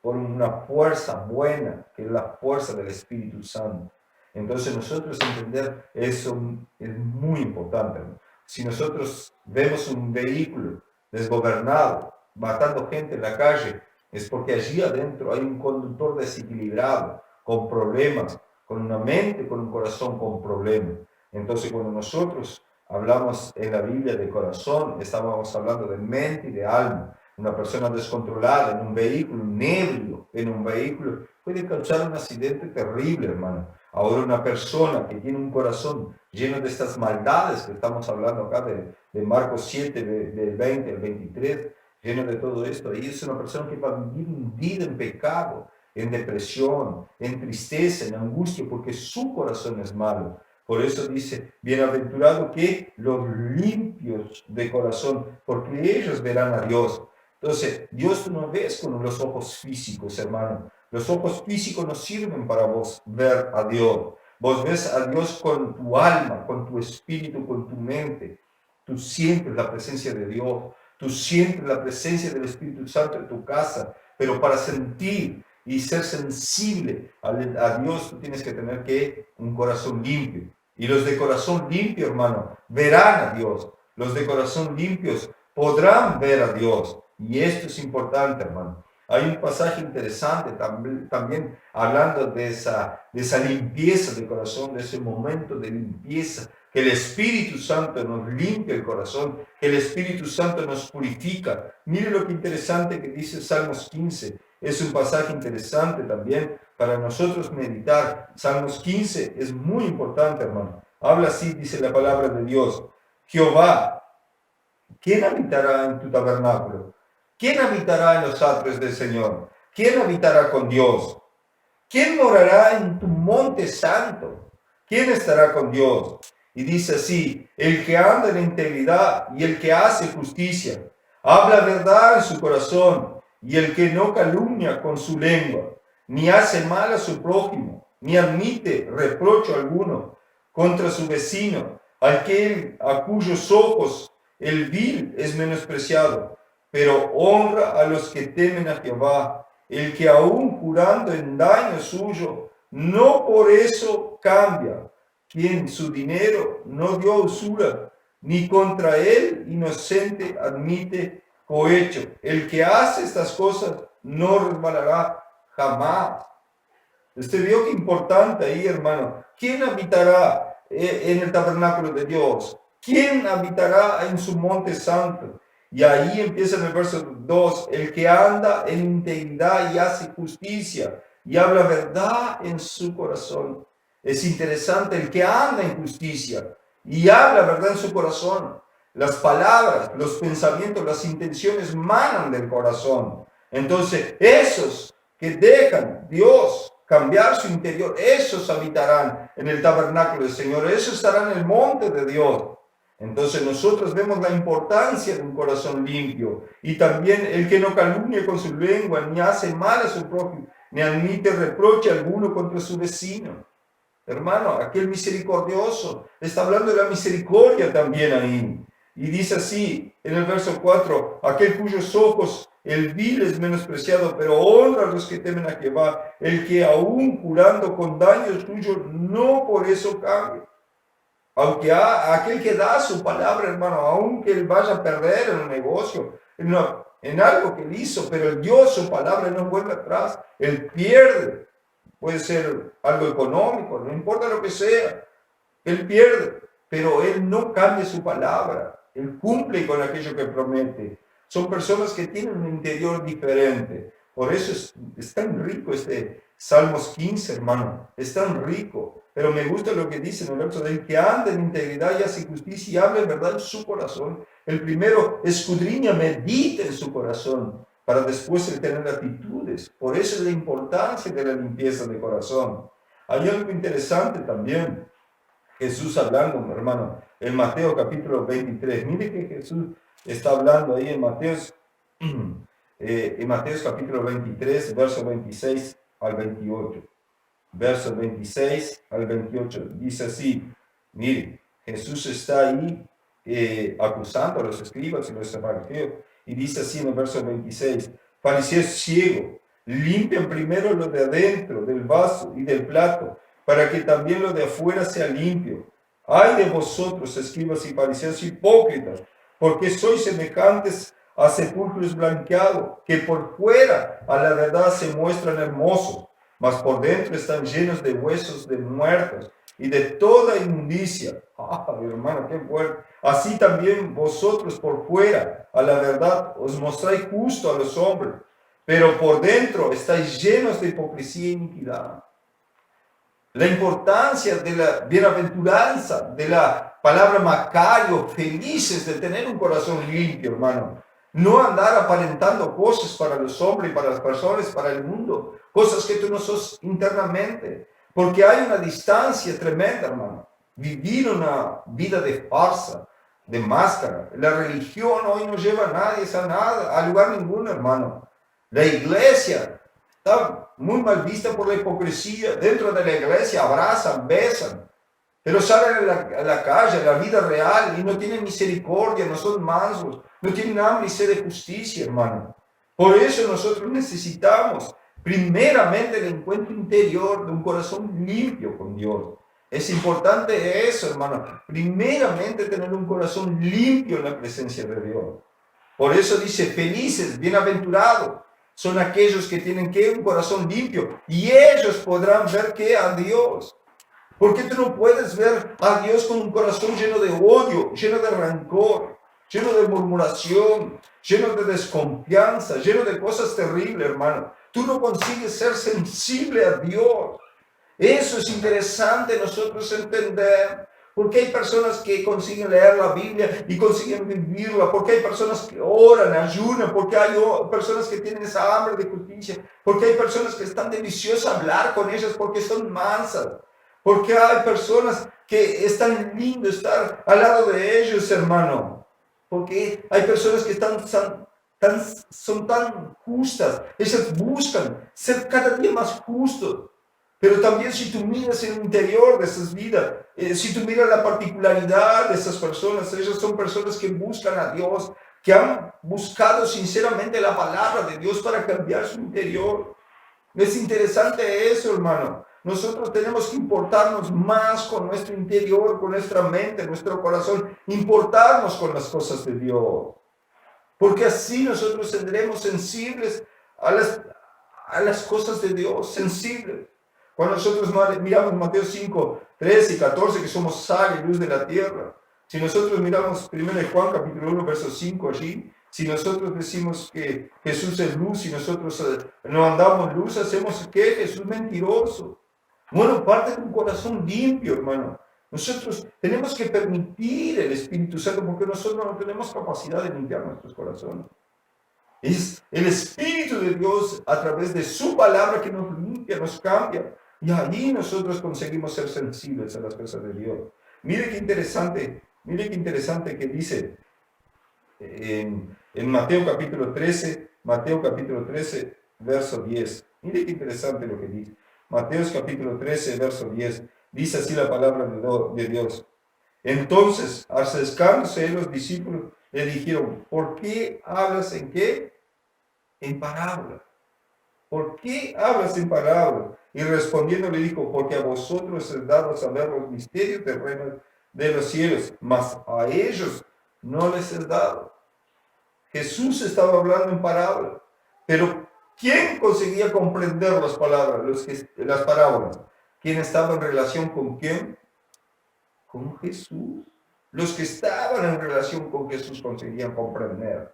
una fuerza buena, que es la fuerza del Espíritu Santo. Entonces nosotros entender eso es muy importante, ¿no? Si nosotros vemos un vehículo desgobernado, matando gente en la calle, es porque allí adentro hay un conductor desequilibrado, con problemas, con una mente, con un corazón con problemas. Entonces cuando nosotros hablamos en la Biblia de corazón, estamos hablando de mente y de alma. Una persona descontrolada en un vehículo, un ebrio en un vehículo, puede causar un accidente terrible, hermano. Ahora una persona que tiene un corazón lleno de estas maldades que estamos hablando acá de Marcos 7, del 20 al 23, lleno de todo esto, ahí es una persona que va a vivir hundida en pecado, en depresión, en tristeza, en angustia, porque su corazón es malo. Por eso dice, bienaventurado que los limpios de corazón, porque ellos verán a Dios. Entonces, Dios tú no ves con los ojos físicos, hermano. Los ojos físicos no sirven para vos ver a Dios. Vos ves a Dios con tu alma, con tu espíritu, con tu mente. Tú sientes la presencia de Dios. Tú sientes la presencia del Espíritu Santo en tu casa. Pero para sentir y ser sensible a Dios, tú tienes que tener un corazón limpio. Y los de corazón limpio, hermano, verán a Dios. Los de corazón limpios podrán ver a Dios. Y esto es importante, hermano. Hay un pasaje interesante también hablando de esa limpieza de corazón, de ese momento de limpieza, que el Espíritu Santo nos limpia el corazón, que el Espíritu Santo nos purifica. Mire lo que interesante que dice Salmos 15. Es un pasaje interesante también para nosotros meditar. Salmos 15 es muy importante, hermano. Habla así, dice la palabra de Dios. Jehová, ¿quién habitará en tu tabernáculo? ¿Quién habitará en los atrios del Señor? ¿Quién habitará con Dios? ¿Quién morará en tu monte santo? ¿Quién estará con Dios? Y dice así, el que anda en integridad y el que hace justicia, habla verdad en su corazón, y el que no calumnia con su lengua, ni hace mal a su prójimo, ni admite reprocho alguno contra su vecino, aquel a cuyos ojos el vil es menospreciado, pero honra a los que temen a Jehová, el que aún jurando en daño suyo, no por eso cambia, quien su dinero no dio usura, ni contra él inocente admite cohecho. El que hace estas cosas no resbalará jamás. Usted vio qué importante ahí, hermano. ¿Quién habitará en el tabernáculo de Dios? ¿Quién habitará en su monte santo? Y ahí empieza en el verso 2, el que anda en integridad y hace justicia y habla verdad en su corazón. Es interesante, el que anda en justicia y habla verdad en su corazón. Las palabras, los pensamientos, las intenciones manan del corazón. Entonces, esos que dejan Dios cambiar su interior, esos habitarán en el tabernáculo del Señor, esos estarán en el monte de Dios. Entonces nosotros vemos la importancia de un corazón limpio y también el que no calumnia con su lengua, ni hace mal a su prójimo, ni admite reproche alguno contra su vecino. Hermano, aquel misericordioso, está hablando de la misericordia también ahí. Y dice así en el verso 4, aquel cuyos ojos el vil es menospreciado, pero honra a los que temen a Jehová, el que aún curando con daños tuyos, no por eso cambia. Aunque aquel que da su palabra, hermano, aunque él vaya a perder en un negocio, en algo que él hizo, pero él dio su palabra y no vuelve atrás, él pierde. Puede ser algo económico, no importa lo que sea, él pierde, pero él no cambia su palabra, él cumple con aquello que promete. Son personas que tienen un interior diferente. Por eso es tan rico este Salmos 15, hermano, es tan rico. Pero me gusta lo que dice en el verso del que anda en integridad y hace justicia y habla en verdad en su corazón. El primero escudriña, medita en su corazón, para después el tener actitudes. Por eso es la importancia de la limpieza de corazón. Hay algo interesante también. Jesús hablando, hermano, en Mateo capítulo 23. Mire que Jesús está hablando ahí en Mateo capítulo 23, verso 26 al 28. Verso 26 al 28. Dice así, mire, Jesús está ahí acusando a los escribas y los fariseos. Y dice así en el verso 26, fariseo ciego, limpian primero lo de adentro del vaso y del plato, para que también lo de afuera sea limpio. Ay de vosotros, escribas y fariseos hipócritas, porque sois semejantes a sepulcros blanqueados, que por fuera a la verdad se muestran hermosos, mas por dentro están llenos de huesos de muertos y de toda inmundicia. Mi hermano, qué fuerte. Así también vosotros por fuera a la verdad os mostráis justo a los hombres, pero por dentro estáis llenos de hipocresía e iniquidad. La importancia de la bienaventuranza, de la palabra Macario, felices de tener un corazón limpio, hermano. No andar aparentando cosas para los hombres, para las personas, para el mundo, cosas que tú no sos internamente, porque hay una distancia tremenda, hermano. Vivir una vida de farsa, de máscara. La religión hoy no lleva a nadie a nada, a lugar ninguno, hermano. La iglesia está muy mal vista por la hipocresía. Dentro de la iglesia abrazan, besan, pero salen a la calle, a la vida real, y no tienen misericordia, no son mansos, no tienen hambre y sed de justicia, hermano. Por eso nosotros necesitamos primeramente el encuentro interior de un corazón limpio con Dios. Es importante eso, hermano. Primeramente tener un corazón limpio en la presencia de Dios. Por eso dice, felices, bienaventurados son aquellos que tienen un corazón limpio, y ellos podrán ver a Dios. Porque tú no puedes ver a Dios con un corazón lleno de odio, lleno de rencor, lleno de murmuración, lleno de desconfianza, lleno de cosas terribles, hermano. Tú no consigues ser sensible a Dios. Eso es interesante nosotros entender. Porque hay personas que consiguen leer la Biblia y consiguen vivirla. Porque hay personas que oran, ayunan. Porque hay personas que tienen esa hambre de justicia. Porque hay personas que están deliciosas hablar con ellas porque son mansas. Porque hay personas que es tan lindo estar al lado de ellos, hermano. Porque hay personas que son tan justas. Ellas buscan ser cada día más justos. Pero también si tú miras el interior de esas vidas, si tú miras la particularidad de esas personas, ellas son personas que buscan a Dios, que han buscado sinceramente la palabra de Dios para cambiar su interior. Es interesante eso, hermano. Nosotros tenemos que importarnos más con nuestro interior, con nuestra mente, nuestro corazón, importarnos con las cosas de Dios. Porque así nosotros tendremos sensibles a las cosas de Dios, sensibles. Cuando nosotros miramos Mateo 5, 13 y 14, que somos sal y luz de la tierra. Si nosotros miramos 1 Juan capítulo 1, verso 5 allí, si nosotros decimos que Jesús es luz y nosotros no andamos luz, hacemos ¿qué? Jesús mentiroso. Bueno, parte de un corazón limpio, hermano. Nosotros tenemos que permitir el Espíritu Santo porque nosotros no tenemos capacidad de limpiar nuestros corazones. Es el Espíritu de Dios a través de su palabra que nos limpia, nos cambia. Y allí nosotros conseguimos ser sensibles a las cosas de Dios. Mire qué interesante que dice en Mateo capítulo 13, verso 10. Mire qué interesante lo que dice. Mateo capítulo 13, verso 10. Dice así la palabra de Dios. Entonces, acercándose los discípulos, le dijeron, ¿por qué hablas en qué? En parábola. ¿Por qué hablas en parábola? Y respondiendo le dijo, porque a vosotros es dado saber los misterios del reino de los cielos, mas a ellos no les es dado. Jesús estaba hablando en parábola, pero ¿quién conseguía comprender las palabras, las parábolas? ¿Quién estaba en relación con quién? Con Jesús. Los que estaban en relación con Jesús conseguían comprender.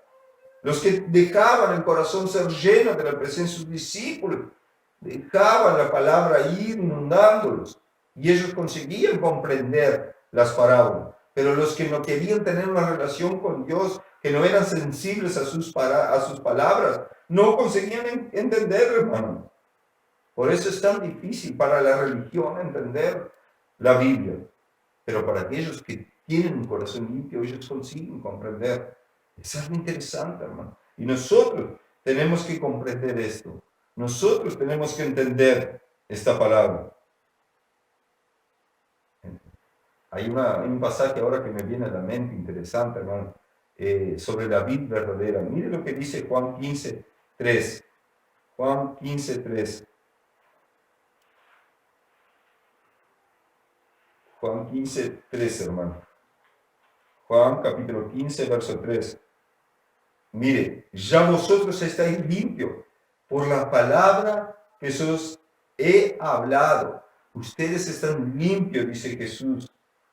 Los que dejaban el corazón ser lleno de la presencia de sus discípulos, dejaban la palabra ir inundándolos y ellos conseguían comprender las parábolas. Pero los que no querían tener una relación con Dios, que no eran sensibles a sus palabras, no conseguían entender, hermano. Por eso es tan difícil para la religión entender la Biblia. Pero para aquellos que tienen un corazón limpio, ellos consiguen comprender. Es algo interesante, hermano. Y nosotros tenemos que comprender esto. Nosotros tenemos que entender esta palabra. Hay un pasaje ahora que me viene a la mente interesante, hermano, sobre la vid verdadera. Mire lo que dice Juan 15, 3. Juan 15, 3. Juan 15, 3, hermano. Juan capítulo 15, verso 3. Mire, ya vosotros estáis limpios por la palabra que os he hablado. Ustedes están limpios, dice Jesús.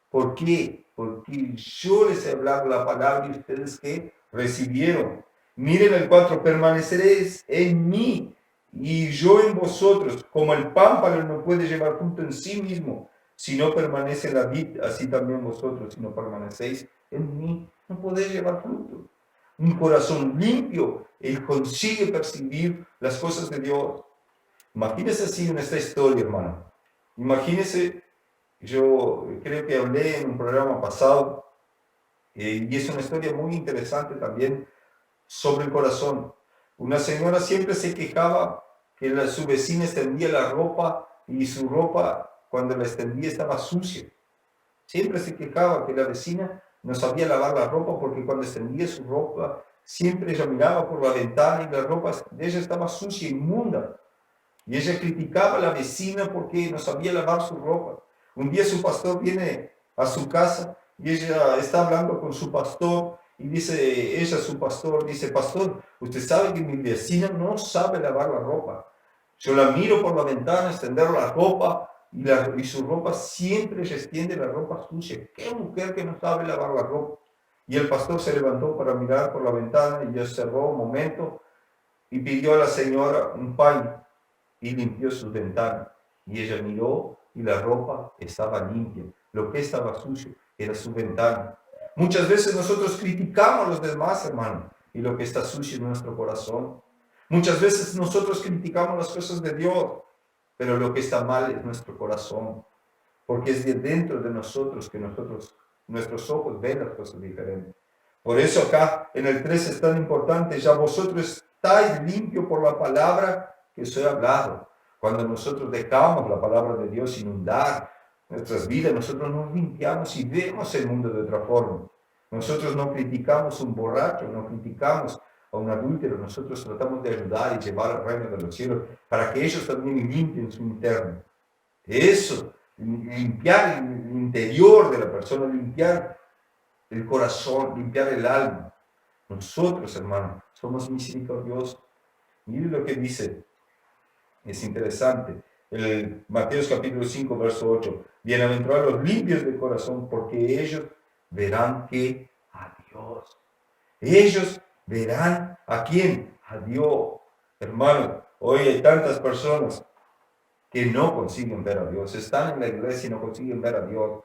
¿Por qué? Porque yo les he hablado la palabra y ustedes que recibieron. Miren el 4, permaneceréis en mí y yo en vosotros, como el pámpano no puede llevar fruto en sí mismo, si no permanece en la vid, así también vosotros, si no permanecéis en mí, no podéis llevar fruto. Un corazón limpio, él consigue percibir las cosas de Dios. Imagínese así en esta historia, hermano. Imagínese, yo creo que hablé en un programa pasado, y es una historia muy interesante también sobre el corazón. Una señora siempre se quejaba que su vecina extendía la ropa y su ropa cuando la extendía estaba sucia. Siempre se quejaba que la vecina no sabía lavar la ropa porque cuando extendía su ropa siempre ella miraba por la ventana y la ropa de ella estaba sucia, inmunda. Y ella criticaba a la vecina porque no sabía lavar su ropa. Un día su pastor viene a su casa y ella está hablando con su pastor y dice, su pastor, dice, pastor, usted sabe que mi vecina no sabe lavar la ropa. Yo la miro por la ventana, extender la ropa y su ropa siempre se extiende la ropa sucia. ¿Qué mujer que no sabe lavar la ropa? Y el pastor se levantó para mirar por la ventana y observó un momento y pidió a la señora un paño y limpió sus ventanas. Y ella miró y la ropa estaba limpia. Lo que estaba sucio era su ventana. Muchas veces nosotros criticamos a los demás, hermano, y lo que está sucio es nuestro corazón. Muchas veces nosotros criticamos las cosas de Dios, pero lo que está mal es nuestro corazón, porque es de dentro de nosotros que nuestros ojos ven las cosas diferentes. Por eso acá en el 13 es tan importante, ya vosotros estáis limpios por la palabra que os he hablado. Cuando nosotros dejamos la palabra de Dios inundar nuestras vidas, nosotros nos limpiamos y vemos el mundo de otra forma. Nosotros no criticamos a un borracho, no criticamos a un adúltero, nosotros tratamos de ayudar y llevar al reino de los cielos para que ellos también limpien su interno. Eso, limpiar el interior de la persona, limpiar el corazón, limpiar el alma. Nosotros, hermano, somos misericordiosos. Mire lo que dice, es interesante. El Mateo capítulo 5, verso 8. Bienaventurados los limpios de corazón, porque ellos verán que a Dios. Ellos verán a quién, a Dios. Hermano, hoy hay tantas personas que no consiguen ver a Dios, están en la iglesia y no consiguen ver a Dios,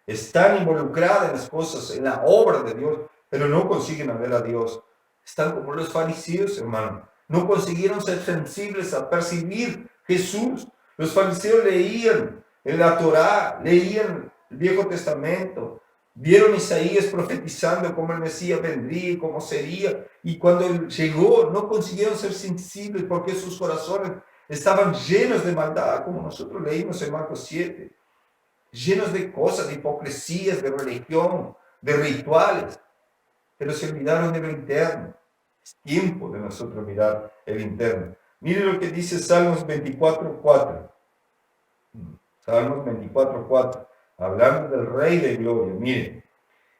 están involucradas en las cosas, en la obra de Dios, pero no consiguen ver a Dios. Están como los fariseos, hermano, no consiguieron ser sensibles a percibir Jesús. Los fariseos leían en la Torá, leían el Viejo Testamento, vieron a Isaías profetizando cómo el Mesías vendría y cómo sería, y cuando él llegó no consiguieron ser sensibles porque sus corazones estaban llenos de maldad, como nosotros leímos en Marcos 7, llenos de cosas, de hipocresías, de religión, de rituales, pero se olvidaron de lo interno. Es tiempo de nosotros mirar el interno. Mire lo que dice Salmos 24:4. Salmos 24:4, hablando del Rey de Gloria. Mire,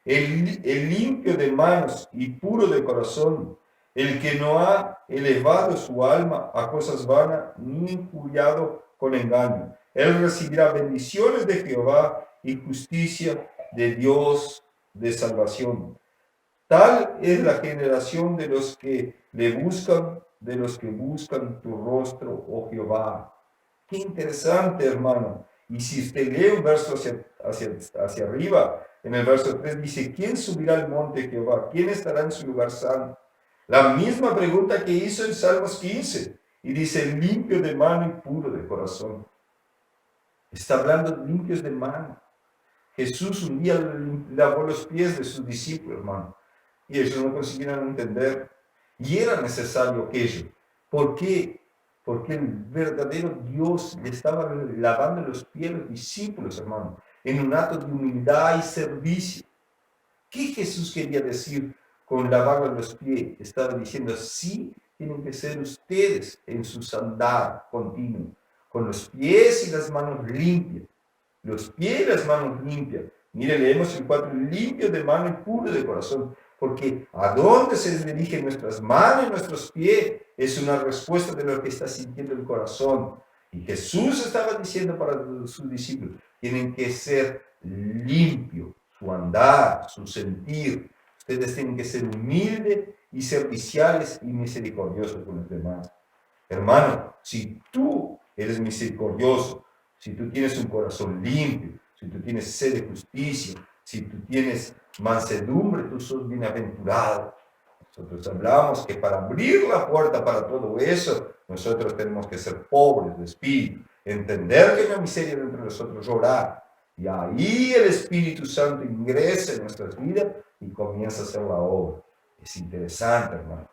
el limpio de manos y puro de corazón, el que no ha elevado su alma a cosas vanas, ni injuriado con engaño. Él recibirá bendiciones de Jehová y justicia de Dios de salvación. Tal es la generación de los que le buscan, de los que buscan tu rostro, oh Jehová. Qué interesante, hermano. Y si usted lee un verso hacia arriba, en el verso 3 dice, ¿quién subirá al monte de Jehová? ¿Quién estará en su lugar santo? La misma pregunta que hizo en Salmos 15. Y dice, limpio de mano y puro de corazón. Está hablando de limpios de mano. Jesús un día lavó los pies de sus discípulos, hermano. Y ellos no consiguieron entender. Y era necesario aquello. ¿Por qué? Porque el verdadero Dios le estaba lavando los pies a los discípulos, hermano, en un acto de humildad y servicio. ¿Qué Jesús quería decir con lavarle los pies? Estaba diciendo, sí, tienen que ser ustedes en su andar continuo, con los pies y las manos limpias. Los pies y las manos limpias. Mire, leemos el 4, limpio de mano y puro de corazón. Porque a dónde se dirigen nuestras manos y nuestros pies es una respuesta de lo que está sintiendo el corazón. Y Jesús estaba diciendo para sus discípulos, tienen que ser limpios, su andar, su sentir. Ustedes tienen que ser humildes y serviciales y misericordiosos con los demás. Hermano, si tú eres misericordioso, si tú tienes un corazón limpio, si tú tienes sed de justicia, si tú tienes mansedumbre, tú sos bienaventurado. Nosotros hablamos que para abrir la puerta para todo eso, nosotros tenemos que ser pobres de espíritu, entender que hay una miseria dentro de nosotros, orar. Y ahí el Espíritu Santo ingresa en nuestras vidas y comienza a hacer la obra. Es interesante, hermano.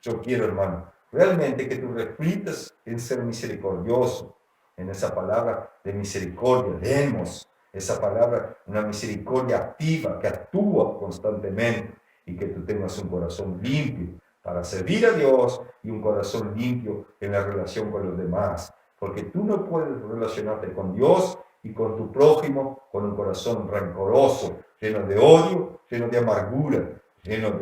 Yo quiero, hermano, realmente que tú reflitas en ser misericordioso, en esa palabra de misericordia. Demos esa palabra, una misericordia activa que actúa constantemente, y que tú tengas un corazón limpio para servir a Dios y un corazón limpio en la relación con los demás. Porque tú no puedes relacionarte con Dios y con tu prójimo con un corazón rencoroso, lleno de odio, lleno de amargura, lleno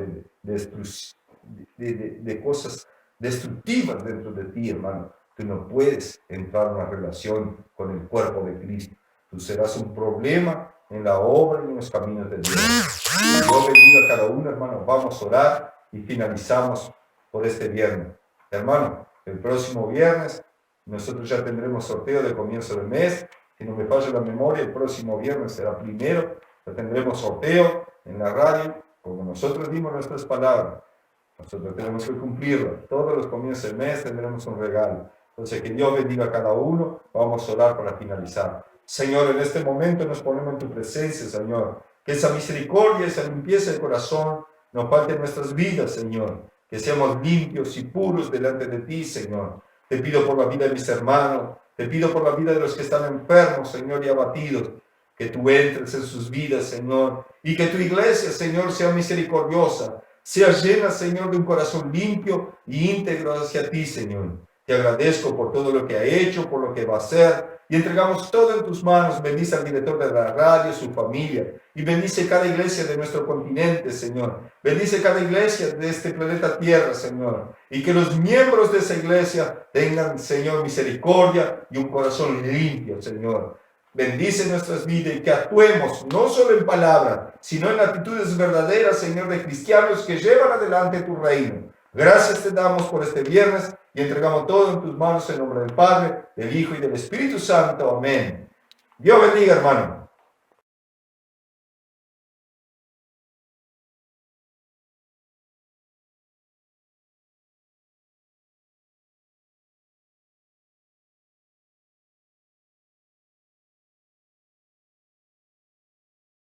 de cosas destructivas dentro de ti, hermano. Tú no puedes entrar en una relación con el cuerpo de Cristo. Tú serás un problema en la obra y en los caminos de Dios. Dios bendiga a cada uno, hermano. Vamos a orar y finalizamos por este viernes. Hermano, el próximo viernes nosotros ya tendremos sorteo de comienzo del mes. Si no me falla la memoria, el próximo viernes será primero. Ya tendremos sorteo en la radio, como nosotros dimos nuestras palabras. Nosotros tenemos que cumplirlo. Todos los comienzos del mes tendremos un regalo. Entonces, que Dios bendiga a cada uno. Vamos a orar para finalizar. Señor, en este momento nos ponemos en tu presencia, Señor. Que esa misericordia, esa limpieza de corazón nos falte en nuestras vidas, Señor. Que seamos limpios y puros delante de ti, Señor. Te pido por la vida de mis hermanos. Te pido por la vida de los que están enfermos, Señor, y abatidos. que tú entres en sus vidas, Señor, y que tu iglesia, Señor, sea misericordiosa, sea llena, Señor, de un corazón limpio y íntegro hacia ti, Señor. Te agradezco por todo lo que ha hecho, por lo que va a hacer, y entregamos todo en tus manos. Bendice al director de la radio, su familia, y bendice cada iglesia de nuestro continente, Señor. Bendice cada iglesia de este planeta Tierra, Señor, y que los miembros de esa iglesia tengan, Señor, misericordia y un corazón limpio, Señor. Bendice nuestras vidas y que actuemos no solo en palabra, sino en actitudes verdaderas, Señor, de cristianos que llevan adelante tu reino. Gracias te damos por este viernes y entregamos todo en tus manos en nombre del Padre, del Hijo y del Espíritu Santo. Amén. Dios bendiga, hermano.